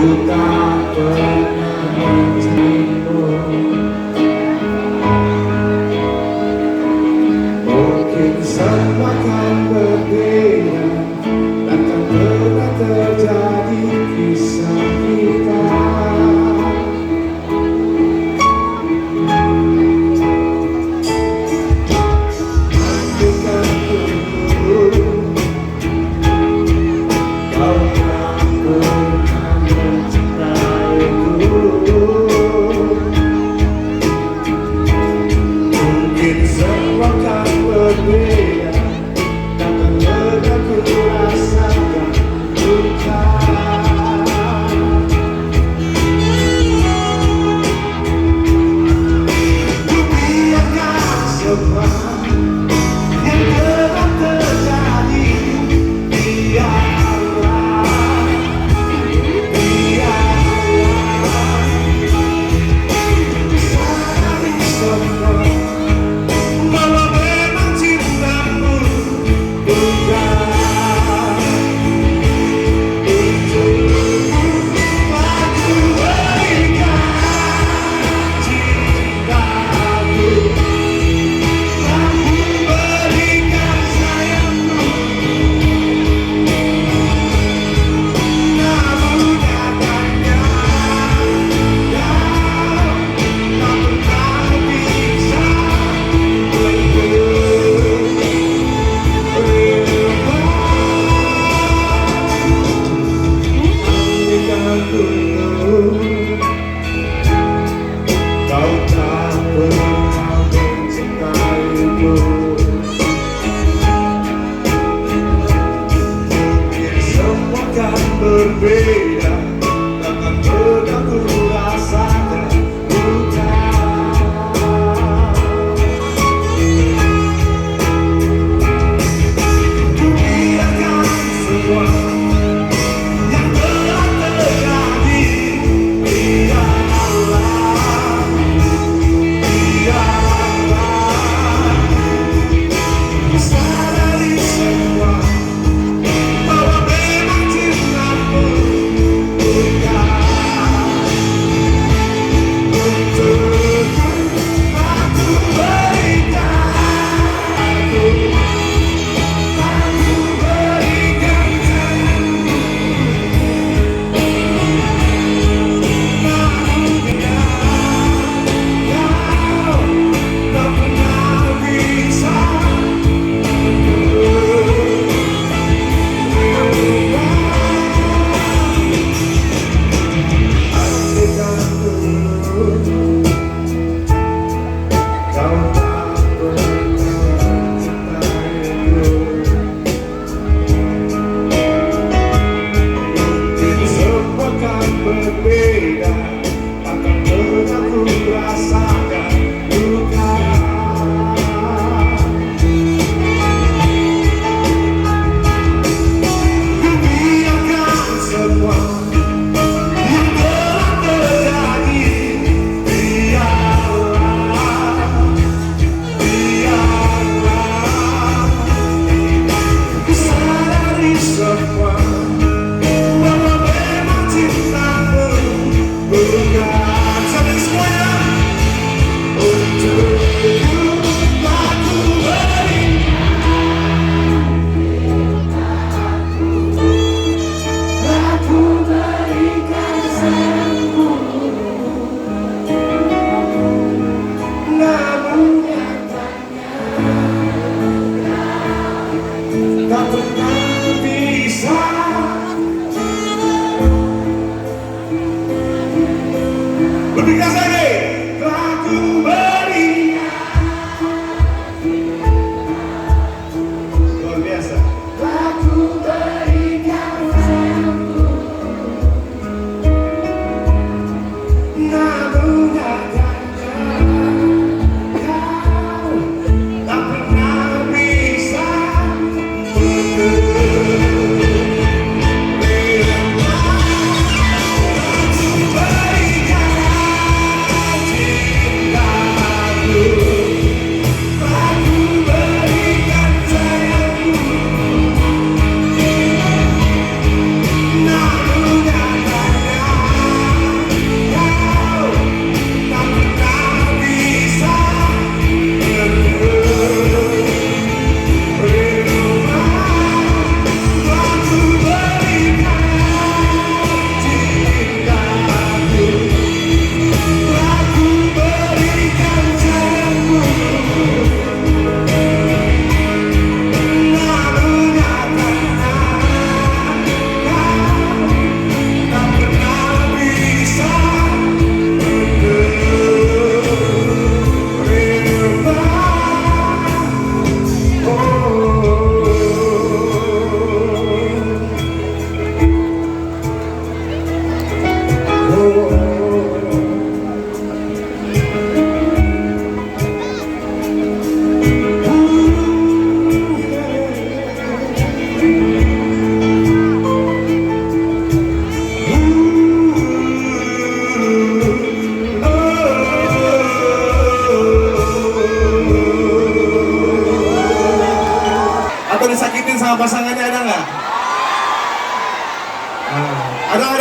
tak pernah mencintaimu. Mungkin semua kan berbeda, takkan pernah terjadi kisah kita. Andaikan dulu kau tak pernah mencintaiku,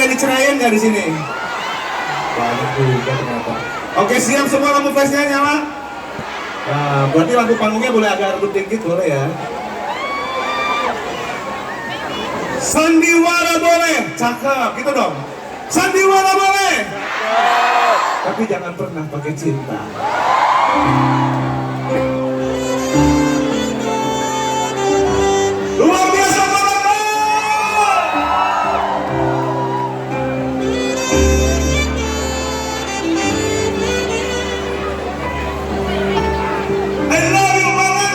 yang diceraiin nggak di sini? Banyak juga ternyata. Oke, siap semua lampu flashnya nyala? Nah, berarti lampu panggungnya boleh agak redup dikit, boleh ya? Sandiwara boleh, cakep, gitu dong. Sandiwara boleh, tapi jangan pernah pakai cinta. Luar biasa banget. I love you banget.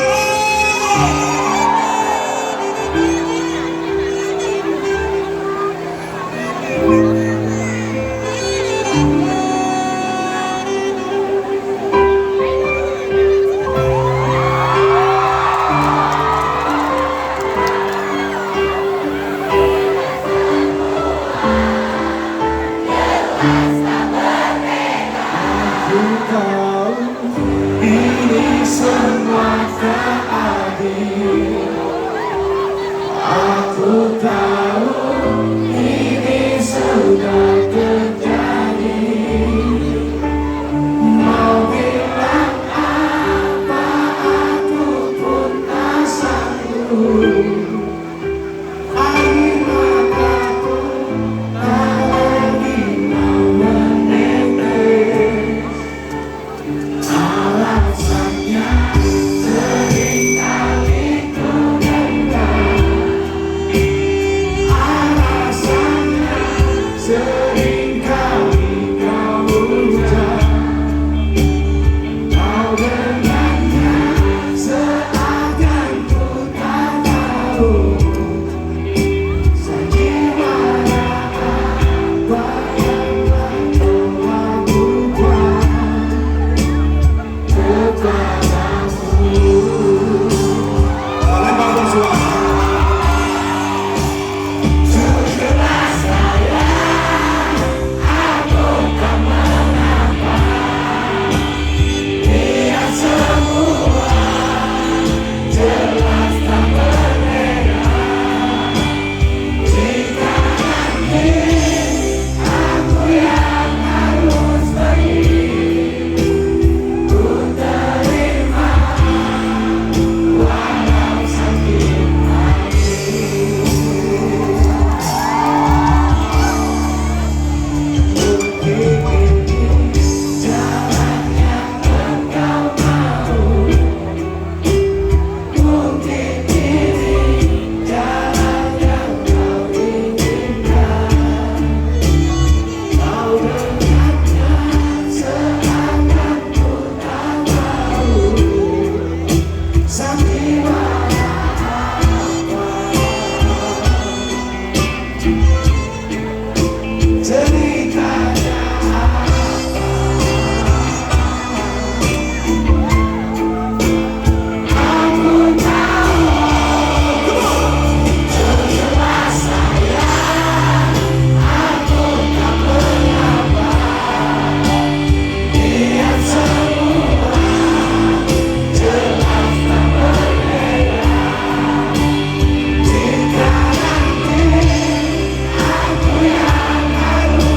Aku tahu ini semua tak adil. Aku tahu ini sudah terjadi. Mau bilang apa aku pun tak sanggup. Air mataku tak lagi mau menetes. Alasannya seringkali ku dendam. Alasannya seringkali kau ucap. Kau dengannya seakan ku tak tahu. Sandiwara apa yang telah ku buat kepadamu. Lempar bersuara. Sudahlah sayang, aku tak mengapa. Lihat semua jelas tak berbeda. Jika nanti aku yang harus pergi, ku terima walau sakit hati. Mungkin ini jalan yang engkau mau. Mungkin ini jalan yang kau inginkan. Kau dengannya seakan ku tak tahu. Sandiwara apa ceritanya apa? Aku tahu jelas sayang, aku tak mengapa. Lihat semua jelas tak berbeda. Jika nanti aku yang harus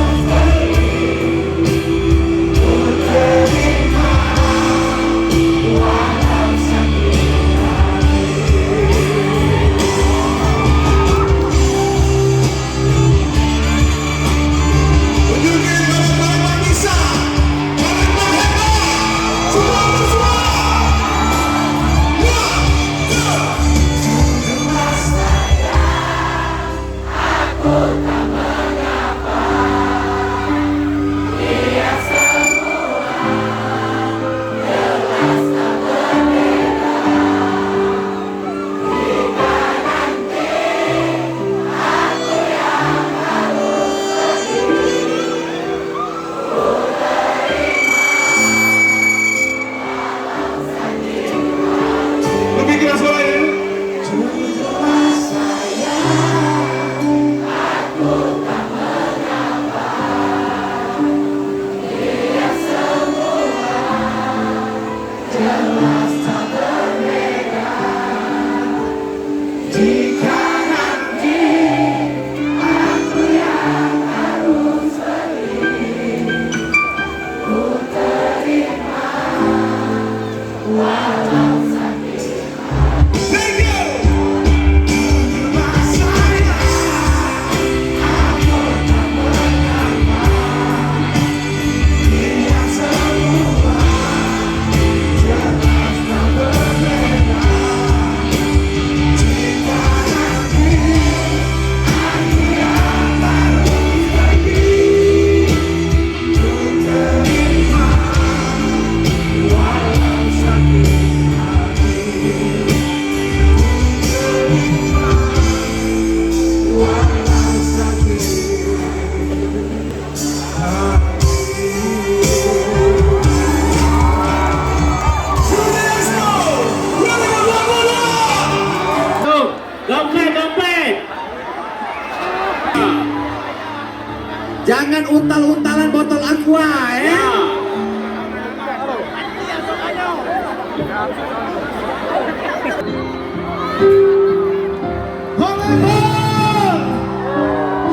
Jangan untal-untalan botol aqua ya.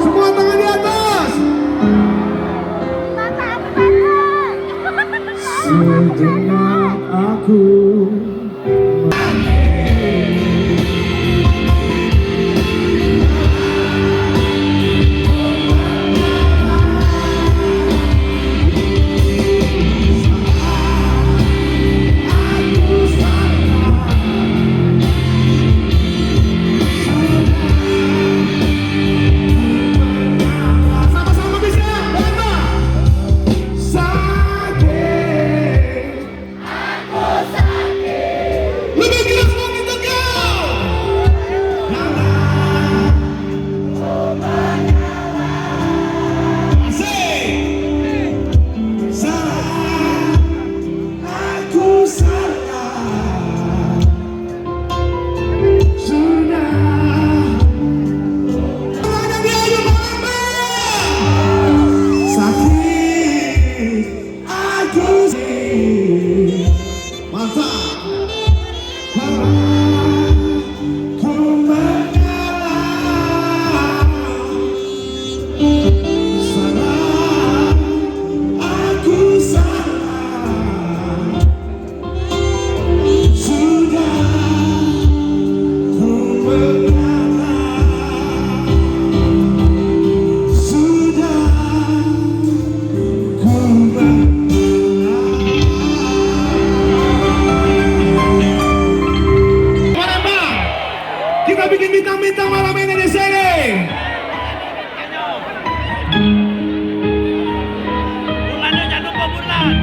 Semua tangan di atas. Sejenak aku bikin bintang-bintang malam ini di sini. Bulannya jangan lupa bulan.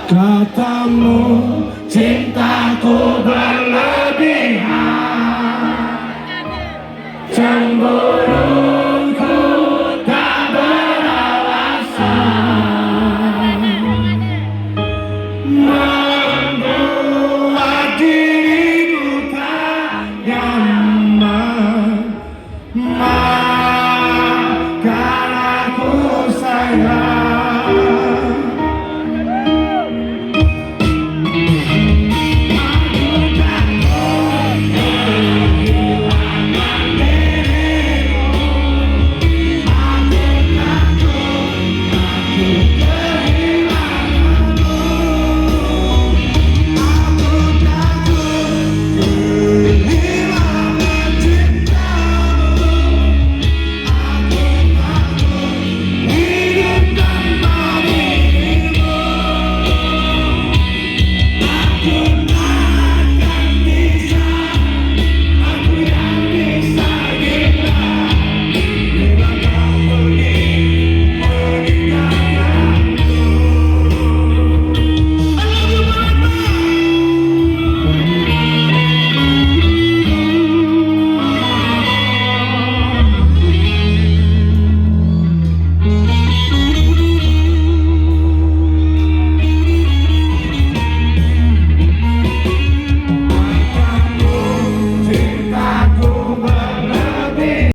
Katamu cintaku berlebihan, cemburuku tak beralasan, membuat dirimu tak nyaman, maka